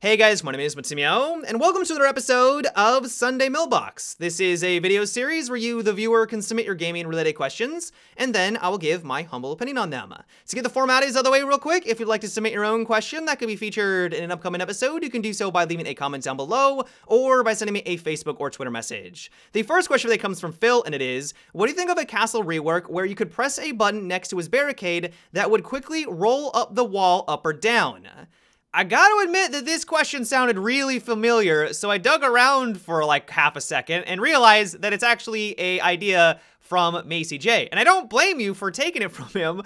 Hey guys, my name is Matsumiao, and welcome to another episode of Sunday Mailbox. This is a video series where you, the viewer, can submit your gaming-related questions, and then I will give my humble opinion on them. To get the formalities out of the way real quick, if you'd like to submit your own question that could be featured in an upcoming episode, you can do so by leaving a comment down below, or by sending me a Facebook or Twitter message. The first question today comes from Phil, and it is, what do you think of a castle rework where you could press a button next to his barricade that would quickly roll up the wall up or down? I gotta admit that this question sounded really familiar, so I dug around for like half a second and realized that it's actually an idea from Macy J. And I don't blame you for taking it from him,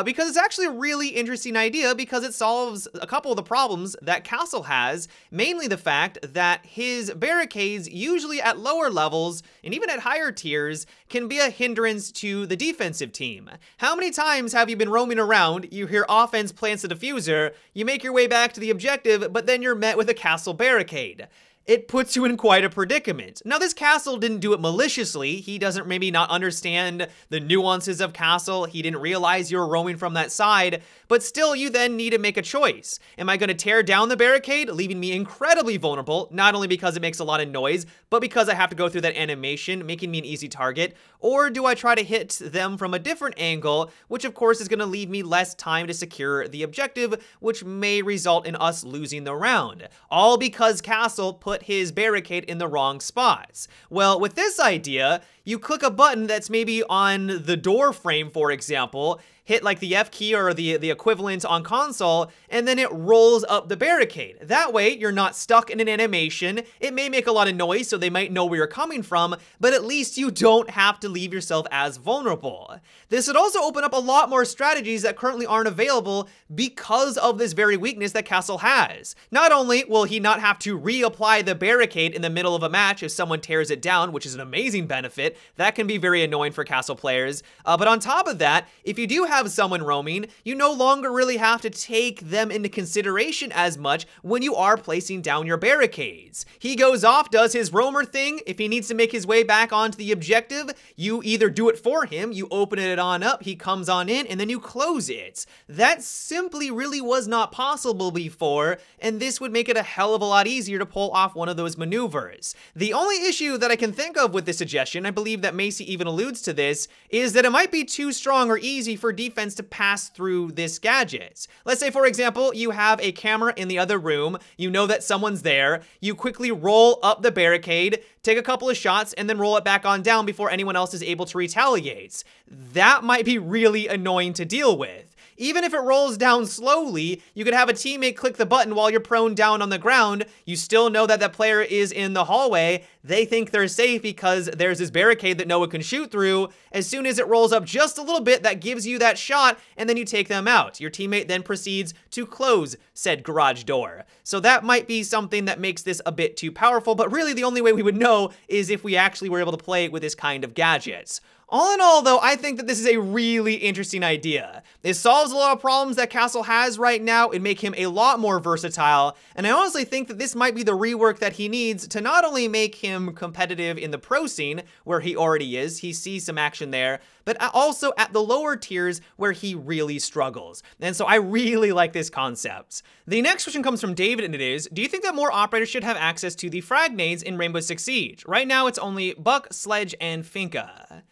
because it's actually a really interesting idea because it solves a couple of the problems that Castle has, mainly the fact that his barricades, usually at lower levels and even at higher tiers, can be a hindrance to the defensive team. How many times have you been roaming around, you hear offense plants a diffuser, you make your way back to the objective, but then you're met with a castle barricade? It puts you in quite a predicament. Now, this castle didn't do it maliciously. He doesn't maybe not understand the nuances of castle. He didn't realize you were roaming from that side, but still you then need to make a choice. Am I gonna tear down the barricade, leaving me incredibly vulnerable, not only because it makes a lot of noise, but because I have to go through that animation, making me an easy target? Or do I try to hit them from a different angle, which of course is gonna leave me less time to secure the objective, which may result in us losing the round? All because Castle put his barricade in the wrong spots. Well, with this idea, you click a button that's maybe on the door frame, for example, hit like the F key or the equivalent on console, and then it rolls up the barricade. That way, you're not stuck in an animation. It may make a lot of noise, so they might know where you're coming from, but at least you don't have to leave yourself as vulnerable. This would also open up a lot more strategies that currently aren't available because of this very weakness that Castle has. Not only will he not have to reapply the barricade in the middle of a match if someone tears it down, which is an amazing benefit, that can be very annoying for Castle players, but on top of that, if you do have someone roaming, you no longer really have to take them into consideration as much when you are placing down your barricades. He goes off, does his roamer thing. If he needs to make his way back onto the objective, you either do it for him, you open it on up, he comes on in, and then you close it. That simply really was not possible before, and this would make it a hell of a lot easier to pull off one of those maneuvers. The only issue that I can think of with this suggestion, I believe that Macy even alludes to this, is that it might be too strong or easy for defense to pass through this gadget. Let's say, for example, you have a camera in the other room, you know that someone's there, you quickly roll up the barricade, take a couple of shots, and then roll it back on down before anyone else is able to retaliate. That might be really annoying to deal with. Even if it rolls down slowly, you could have a teammate click the button while you're prone down on the ground. You still know that that player is in the hallway. They think they're safe because there's this barricade that no one can shoot through. As soon as it rolls up just a little bit, that gives you that shot, and then you take them out. Your teammate then proceeds to close said garage door. So that might be something that makes this a bit too powerful, but really the only way we would know is if we actually were able to play with this kind of gadgets. All in all, though, I think that this is a really interesting idea. It solves a lot of problems that Castle has right now and make him a lot more versatile, and I honestly think that this might be the rework that he needs to not only make him competitive in the pro scene, where he already is, he sees some action there, but also at the lower tiers where he really struggles. And so I really like this concept. The next question comes from David, and it is, do you think that more operators should have access to the frag nades in Rainbow Six Siege? Right now it's only Buck, Sledge, and Finka.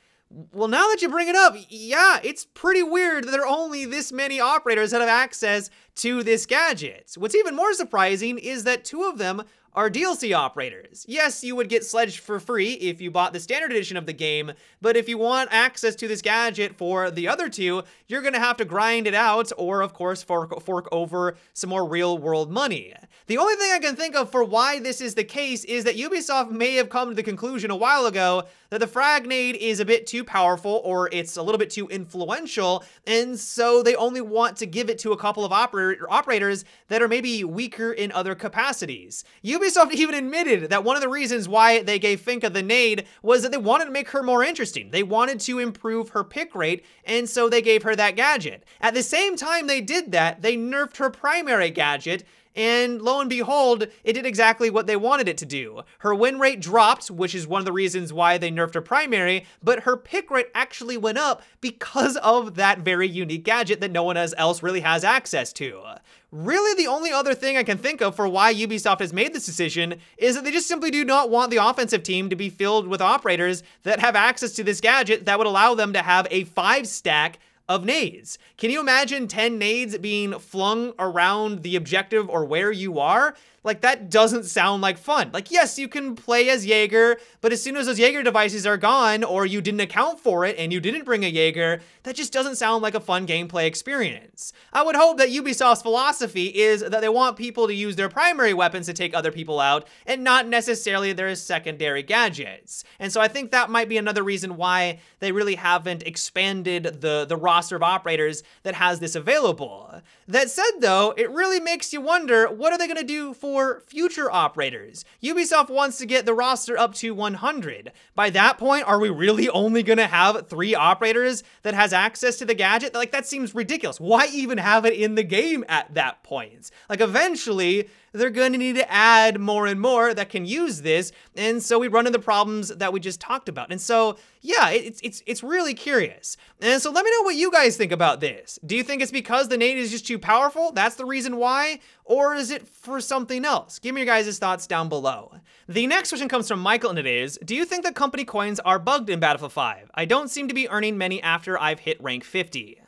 Well, now that you bring it up, yeah, it's pretty weird that there are only this many operators that have access to this gadget. What's even more surprising is that two of them are DLC operators. Yes, you would get Sledge for free if you bought the standard edition of the game, but if you want access to this gadget for the other two, you're gonna have to grind it out or, of course, fork over some more real-world money. The only thing I can think of for why this is the case is that Ubisoft may have come to the conclusion a while ago that the frag nade is a bit too powerful or it's a little bit too influential, and so they only want to give it to a couple of operators that are maybe weaker in other capacities. Ubisoft even admitted that one of the reasons why they gave Finka the nade was that they wanted to make her more interesting. They wanted to improve her pick rate, and so they gave her that gadget. At the same time they did that, they nerfed her primary gadget, and lo and behold, it did exactly what they wanted it to do. Her win rate dropped, which is one of the reasons why they nerfed her primary, but her pick rate actually went up because of that very unique gadget that no one else really has access to. Really, the only other thing I can think of for why Ubisoft has made this decision is that they just simply do not want the offensive team to be filled with operators that have access to this gadget that would allow them to have a 5-stack of nades. Can you imagine 10 nades being flung around the objective or where you are? Like, that doesn't sound like fun. Like, yes, you can play as Jaeger, but as soon as those Jaeger devices are gone, or you didn't account for it and you didn't bring a Jaeger, that just doesn't sound like a fun gameplay experience. I would hope that Ubisoft's philosophy is that they want people to use their primary weapons to take other people out, and not necessarily their secondary gadgets. And so I think that might be another reason why they really haven't expanded the roster of operators that has this available. That said, though, it really makes you wonder, what are they going to do for future operators? Ubisoft wants to get the roster up to 100. By that point, are we really only going to have 3 operators that has access to the gadget? Like, that seems ridiculous. Why even have it in the game at that point? Like, eventually, they're going to need to add more and more that can use this, and so we run into the problems that we just talked about. And so, yeah, it's really curious. And so let me know what you guys think about this. Do you think it's because the nade is just too powerful? That's the reason why? Or is it for something else? Give me your guys' thoughts down below. The next question comes from Michael, and it is, do you think that company coins are bugged in Battlefield 5? I don't seem to be earning many after I've hit rank 50.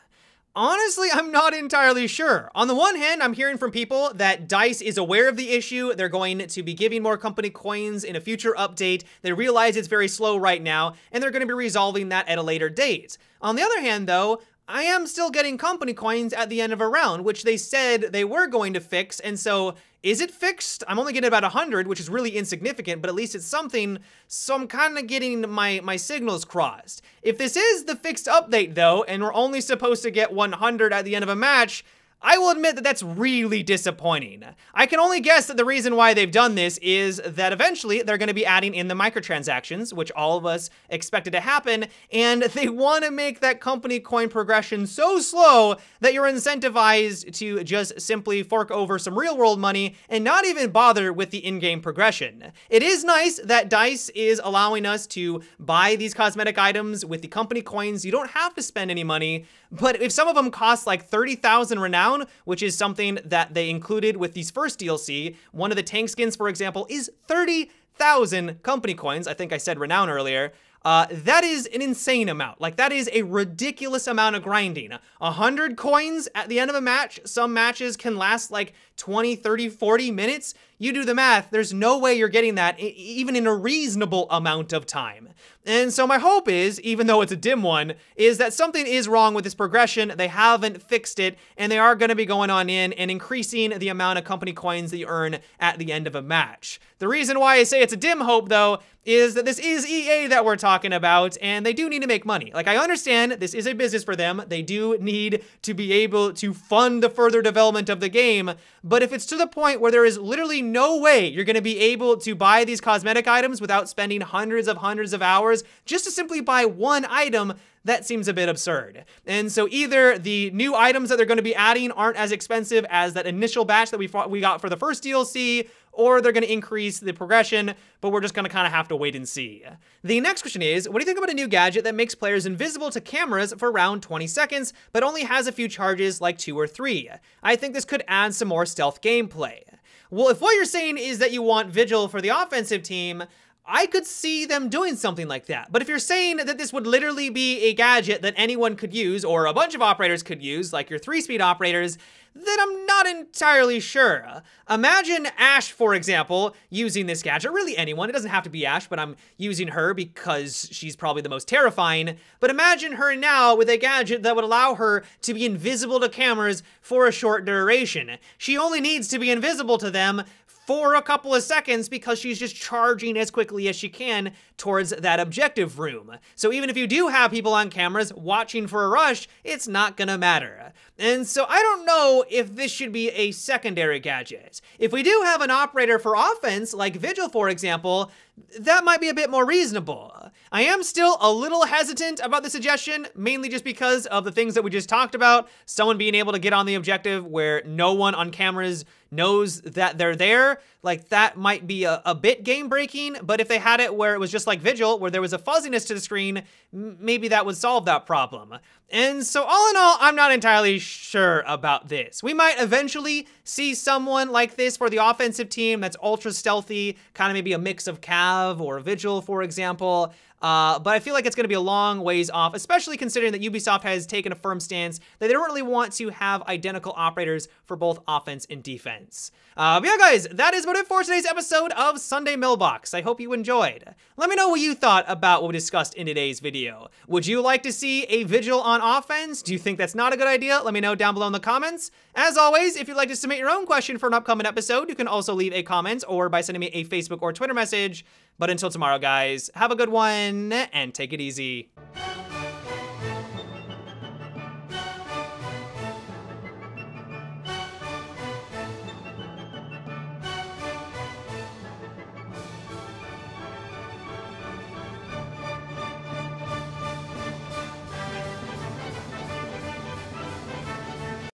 Honestly, I'm not entirely sure. On the one hand, I'm hearing from people that DICE is aware of the issue. They're going to be giving more company coins in a future update. They realize it's very slow right now, and they're going to be resolving that at a later date. On the other hand, though, I am still getting company coins at the end of a round, which they said they were going to fix, and so is it fixed? I'm only getting about 100, which is really insignificant, but at least it's something, so I'm kind of getting my signals crossed. If this is the fixed update, though, and we're only supposed to get 100 at the end of a match, I will admit that that's really disappointing. I can only guess that the reason why they've done this is that eventually they're going to be adding in the microtransactions, which all of us expected to happen, and they want to make that company coin progression so slow that you're incentivized to just simply fork over some real-world money and not even bother with the in-game progression. It is nice that DICE is allowing us to buy these cosmetic items with the company coins. You don't have to spend any money, but if some of them cost like 30,000 renown, which is something that they included with these first DLC. One of the tank skins, for example, is 30,000 company coins. I think I said renown earlier. That is an insane amount. Like, that is a ridiculous amount of grinding. 100 coins at the end of a match. Some matches can last like 20, 30, 40 minutes. You do the math, there's no way you're getting that even in a reasonable amount of time. And so my hope is, even though it's a dim one, is that something is wrong with this progression. They haven't fixed it, and they are going to be going on in and increasing the amount of company coins that you earn at the end of a match. The reason why I say it's a dim hope, though, is that this is EA that we're talking about, and they do need to make money. Like, I understand this is a business for them. They do need to be able to fund the further development of the game, but if it's to the point where there is literally no way you're going to be able to buy these cosmetic items without spending hundreds of hours just to simply buy one item, that seems a bit absurd. And so either the new items that they're going to be adding aren't as expensive as that initial batch that we got for the first DLC, or they're going to increase the progression, but we're just going to kind of have to wait and see. The next question is, what do you think about a new gadget that makes players invisible to cameras for around 20 seconds, but only has a few charges like 2 or 3? I think this could add some more stealth gameplay. Well, if what you're saying is that you want Vigil for the offensive team, I could see them doing something like that. But if you're saying that this would literally be a gadget that anyone could use, or a bunch of operators could use, like your 3-speed operators, then I'm not entirely sure. Imagine Ashe, for example, using this gadget. Really anyone, it doesn't have to be Ashe, but I'm using her because she's probably the most terrifying. But imagine her now with a gadget that would allow her to be invisible to cameras for a short duration. She only needs to be invisible to them for a couple of seconds because she's just charging as quickly as she can towards that objective room. So even if you do have people on cameras watching for a rush, it's not gonna matter. And so I don't know if this should be a secondary gadget. If we do have an operator for offense, like Vigil for example, that might be a bit more reasonable. I am still a little hesitant about the suggestion, mainly just because of the things that we just talked about. Someone being able to get on the objective where no one on cameras knows that they're there, like that might be a bit game breaking, but if they had it where it was just like Vigil, where there was a fuzziness to the screen, maybe that would solve that problem. And so all in all, I'm not entirely sure about this. We might eventually see someone like this for the offensive team that's ultra stealthy, kind of maybe a mix of Cav or Vigil, for example. But I feel like it's going to be a long ways off, especially considering that Ubisoft has taken a firm stance that they don't really want to have identical operators for both offense and defense. But yeah, guys, that is about it for today's episode of Sunday Mailbox. I hope you enjoyed. Let me know what you thought about what we discussed in today's video. Would you like to see a Vigil on offense? Do you think that's not a good idea? Let me know down below in the comments. As always, if you'd like to submit your own question for an upcoming episode, you can also leave a comment or by sending me a Facebook or Twitter message. But until tomorrow, guys, have a good one and take it easy.